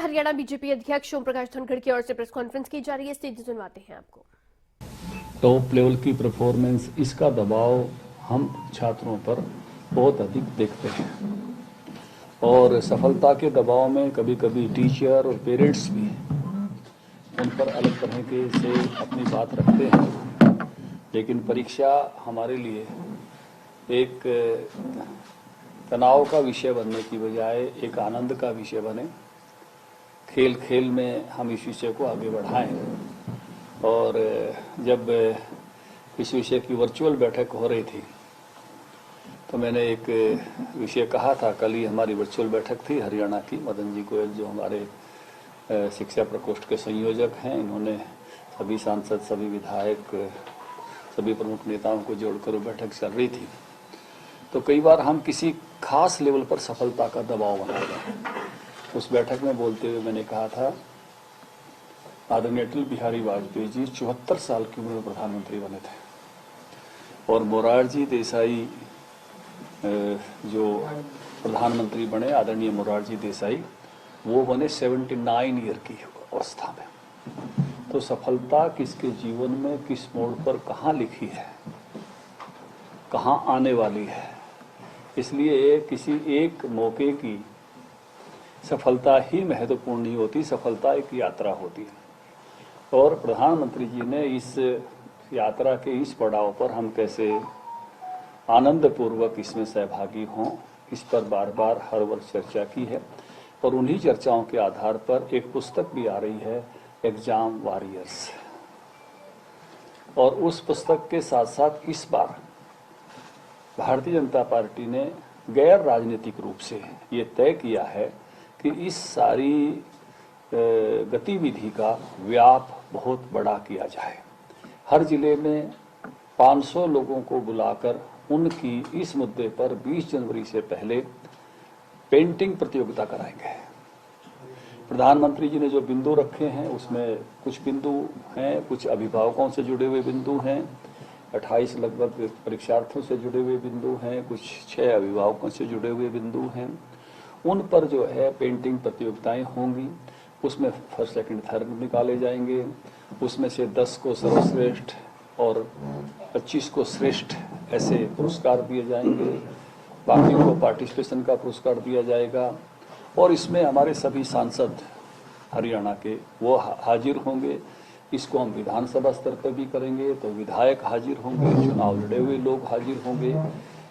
Haryana BJP अध्यक्ष ओम प्रकाश धनखड़ की ओर से प्रेस कॉन्फ्रेंस की जा रही है, स्टेज सुनवाते हैं आपको। टॉप लेवल की परफॉर्मेंस, इसका दबाव हम छात्रों पर बहुत अधिक देखते हैं और सफलता के दबाव में कभी कभी टीचर और पेरेंट्स भी उन पर अलग तरह के से अपनी बात रखते हैं। लेकिन परीक्षा हमारे लिए एक तनाव का विषय बनने की बजाय एक आनंद का विषय बने। खेल खेल में हम इस विषय को आगे बढ़ाएं। और जब इस विषय की वर्चुअल बैठक हो रही थी तो मैंने एक विषय कहा था। कल ही हमारी वर्चुअल बैठक थी हरियाणा की। मदन जी गोयल जो हमारे शिक्षा प्रकोष्ठ के संयोजक हैं, इन्होंने सभी सांसद, सभी विधायक, सभी प्रमुख नेताओं को जोड़कर बैठक चल रही थी। तो कई बार हम किसी खास लेवल पर सफलता का दबाव बनाते हैं। उस बैठक में बोलते हुए मैंने कहा था, आदरणीय अटल बिहारी वाजपेयी जी 74 साल की उम्र में प्रधानमंत्री बने थे और मोरारजी देसाई जो प्रधानमंत्री बने, आदरणीय मोरारजी देसाई, वो बने 79 ईयर की अवस्था में। तो सफलता किसके जीवन में किस मोड़ पर कहाँ लिखी है, कहाँ आने वाली है, इसलिए किसी एक मौके की सफलता ही महत्वपूर्ण नहीं होती। सफलता एक यात्रा होती है और प्रधानमंत्री जी ने इस यात्रा के इस पड़ाव पर हम कैसे आनंद पूर्वक इसमें सहभागी हों, इस पर बार बार हर वर्ष चर्चा की है। और उन्हीं चर्चाओं के आधार पर एक पुस्तक भी आ रही है, एग्जाम वॉरियर्स। और उस पुस्तक के साथ साथ इस बार भारतीय जनता पार्टी ने गैर राजनीतिक रूप से ये तय किया है कि इस सारी गतिविधि का व्याप बहुत बड़ा किया जाए। हर जिले में 500 लोगों को बुलाकर उनकी इस मुद्दे पर 20 जनवरी से पहले पेंटिंग प्रतियोगिता कराएंगे। प्रधानमंत्री जी ने जो बिंदु रखे हैं उसमें कुछ बिंदु हैं, कुछ अभिभावकों से जुड़े हुए बिंदु हैं, 28 लगभग परीक्षार्थियों से जुड़े हुए बिंदु हैं, कुछ 6 अभिभावकों से जुड़े हुए बिंदु हैं। उन पर जो है पेंटिंग प्रतियोगिताएं होंगी। उसमें फर्स्ट, सेकंड, थर्ड निकाले जाएंगे। उसमें से 10 को सर्वश्रेष्ठ और 25 को श्रेष्ठ ऐसे पुरस्कार दिए जाएंगे। बाकी को पार्टिसिपेशन का पुरस्कार दिया जाएगा। और इसमें हमारे सभी सांसद हरियाणा के वो हाजिर होंगे। इसको हम विधानसभा स्तर पर भी करेंगे तो विधायक हाजिर होंगे, चुनाव लड़े हुए लोग हाजिर होंगे।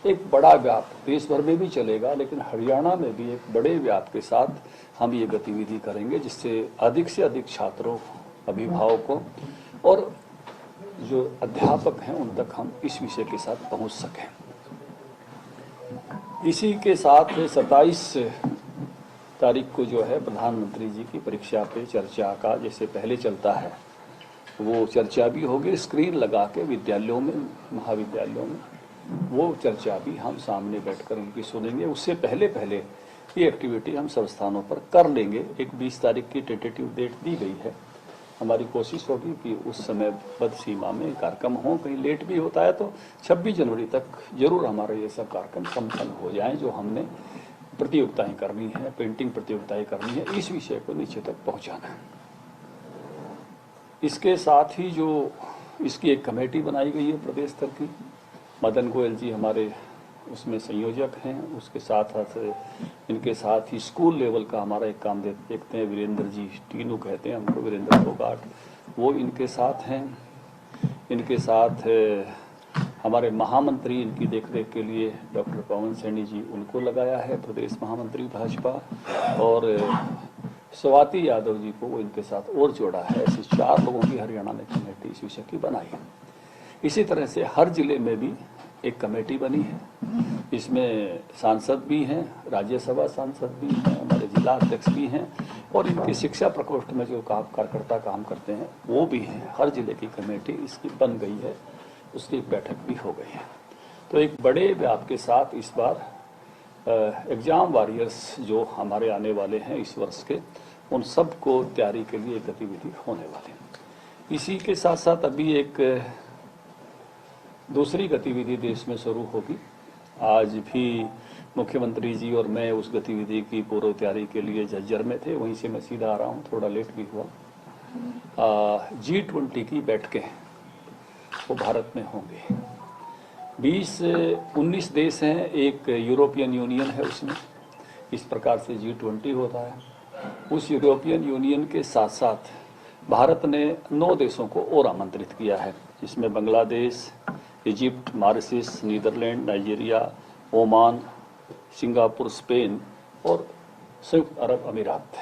एक बड़ा व्याप देश भर में भी चलेगा, लेकिन हरियाणा में भी एक बड़े व्याप के साथ हम ये गतिविधि करेंगे, जिससे अधिक से अधिक छात्रों, अभिभावकों और जो अध्यापक हैं उन तक हम इस विषय के साथ पहुंच सकें। इसी के साथ 27 तारीख को जो है प्रधानमंत्री जी की परीक्षा पे चर्चा का जैसे पहले चलता है वो चर्चा भी होगी। स्क्रीन लगा के विद्यालयों में, महाविद्यालयों में वो चर्चा भी हम सामने बैठकर उनकी सुनेंगे। उससे पहले पहले ये एक्टिविटी हम सब स्थानों पर कर लेंगे। एक 20 तारीख की टेंटेटिव डेट दी गई है। हमारी कोशिश होगी कि उस समय बद सीमा में कार्यक्रम हो। कहीं लेट भी होता है तो 26 जनवरी तक जरूर हमारे ये सब कार्यक्रम संपन्न हो जाएं। जो हमने प्रतियोगिताएं करनी है, पेंटिंग प्रतियोगिताएं करनी है, इस विषय को नीचे तक पहुंचाना है। इसके साथ ही जो इसकी एक कमेटी बनाई गई है प्रदेश स्तर की, मदन गोयल जी हमारे उसमें संयोजक हैं। उसके साथ इनके साथ ही स्कूल लेवल का हमारा एक काम देखते हैं, वीरेंद्र जी, टीनू कहते हैं हमको, वीरेंद्र फोगाट, वो इनके साथ हैं। इनके साथ हमारे महामंत्री इनकी देखरेख के लिए डॉक्टर पवन सैनी जी, उनको लगाया है प्रदेश महामंत्री भाजपा। और स्वाति यादव जी को इनके साथ और जोड़ा है। ऐसे 4 लोगों की हरियाणा ने कमेटी इस विषय की बनाई है। इसी तरह से हर जिले में भी एक कमेटी बनी है। इसमें सांसद भी हैं, राज्यसभा सांसद भी हैं, हमारे जिला अध्यक्ष भी हैं और इनके शिक्षा प्रकोष्ठ में जो कार्यकर्ता काम करते हैं वो भी हैं। हर जिले की कमेटी इसकी बन गई है, उसकी बैठक भी हो गई है। तो एक बड़े व्याप के साथ इस बार एग्जाम वॉरियर्स जो हमारे आने वाले हैं इस वर्ष के, उन सब को तैयारी के लिए गतिविधि होने वाली है। इसी के साथ साथ अभी एक दूसरी गतिविधि देश में शुरू होगी। आज भी मुख्यमंत्री जी और मैं उस गतिविधि की पूर्व तैयारी के लिए झज्जर में थे, वहीं से मैं सीधा आ रहा हूँ, थोड़ा लेट भी हुआ। G20 की बैठकें वो भारत में होंगे। 19 देश हैं, एक यूरोपियन यूनियन है उसमें, इस प्रकार से G20 होता है। उस यूरोपियन यूनियन के साथ साथ भारत ने 9 देशों को और आमंत्रित किया है, जिसमें Bangladesh, Egypt, Mauritius, Netherland, Nigeria, Oman, Singapore, Spain और संयुक्त अरब अमीरात।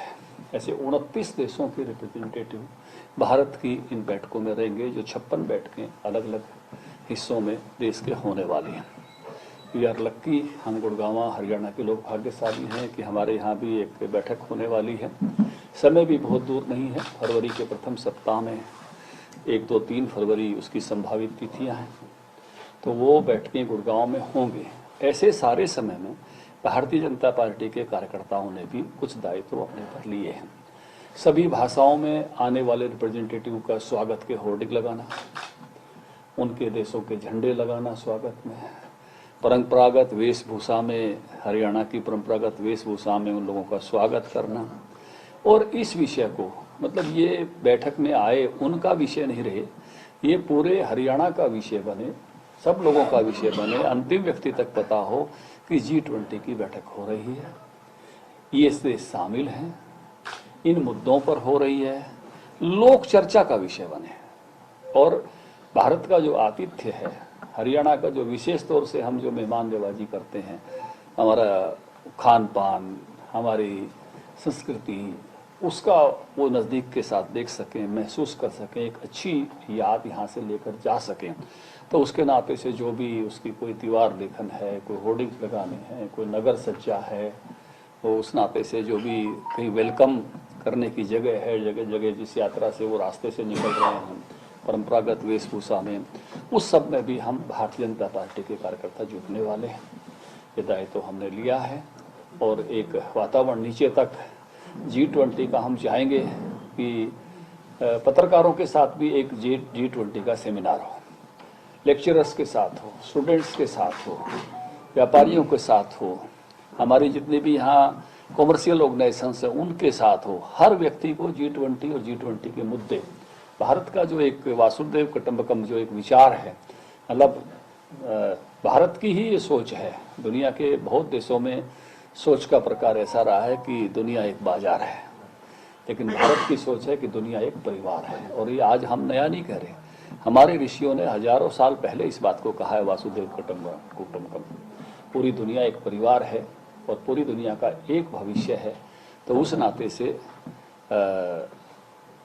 ऐसे 29 देशों के रिप्रेजेंटेटिव भारत की इन बैठकों में रहेंगे, जो 56 बैठकें अलग अलग हिस्सों में देश के होने वाली हैं। वी आर लक्की, हम गुड़गांव हरियाणा के लोग भाग्यशाली हैं कि हमारे यहाँ भी एक बैठक होने वाली है। समय भी बहुत दूर नहीं है, फरवरी के प्रथम सप्ताह में 1, 2, 3 फरवरी उसकी संभावित तिथियाँ हैं, तो वो बैठकें गुड़गांव में होंगे। ऐसे सारे समय में भारतीय जनता पार्टी के कार्यकर्ताओं ने भी कुछ दायित्व अपने पर लिए हैं। सभी भाषाओं में आने वाले रिप्रेजेंटेटिव का स्वागत के होर्डिंग लगाना, उनके देशों के झंडे लगाना स्वागत में, परंपरागत वेशभूषा में, हरियाणा की परंपरागत वेशभूषा में उन लोगों का स्वागत करना। और इस विषय को, मतलब ये बैठक में आए उनका विषय नहीं रहे, ये पूरे हरियाणा का विषय बने, सब लोगों का विषय बने, अंतिम व्यक्ति तक पता हो कि G20 की बैठक हो रही है, ये देश शामिल हैं, इन मुद्दों पर हो रही है, लोक चर्चा का विषय बने। और भारत का जो आतिथ्य है, हरियाणा का जो विशेष तौर से हम जो मेहमान नवाजी करते हैं, हमारा खान पान, हमारी संस्कृति, उसका वो नज़दीक के साथ देख सकें, महसूस कर सकें, एक अच्छी याद यहाँ से लेकर जा सकें। तो उसके नाते से जो भी उसकी कोई दीवार लेखन है, कोई होर्डिंग्स लगाने हैं, कोई नगर सज्जा है, तो उस नाते से जो भी कहीं वेलकम करने की जगह है, जगह जगह जिस यात्रा से वो रास्ते से निकल रहे हैं परंपरागत वेशभूषा में, उस सब में भी हम भारतीय जनता पार्टी के कार्यकर्ता जुटने वाले हैं। ये दायित्व हमने लिया है और एक वातावरण नीचे तक G20 का हम चाहेंगे कि पत्रकारों के साथ भी एक G20 का सेमिनार हो, लेक्चरर्स के साथ हो, स्टूडेंट्स के साथ हो, व्यापारियों के साथ हो, हमारी जितने भी यहाँ कॉमर्शियल ऑर्गेनाइजेशंस हैं उनके साथ हो। हर व्यक्ति को G20 और G20 के मुद्दे, भारत का जो एक वासुदेव कुटुंबकम जो एक विचार है, मतलब भारत की ही ये सोच है। दुनिया के बहुत देशों में सोच का प्रकार ऐसा रहा है कि दुनिया एक बाजार है, लेकिन भारत की सोच है कि दुनिया एक परिवार है। और ये आज हम नया नहीं कह रहे, हमारे ऋषियों ने हजारों साल पहले इस बात को कहा है, वासुदेव कुटुंबकम। पूरी दुनिया एक परिवार है और पूरी दुनिया का एक भविष्य है। तो उस नाते से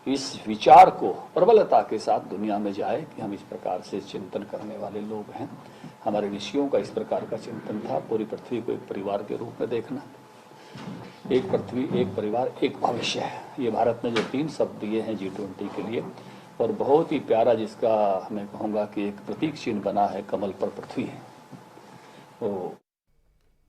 इस विचार को प्रबलता के साथ दुनिया में जाए कि हम इस प्रकार से चिंतन करने वाले लोग हैं। हमारे ऋषियों का इस प्रकार का चिंतन था, पूरी पृथ्वी को एक परिवार के रूप में देखना। एक पृथ्वी, एक परिवार, एक भविष्य है। ये भारत ने जो 3 शब्द दिए हैं G20 के लिए, और बहुत ही प्यारा, जिसका मैं कहूँगा कि एक प्रतीक चिन्ह बना है, कमल पर पृथ्वी है। तो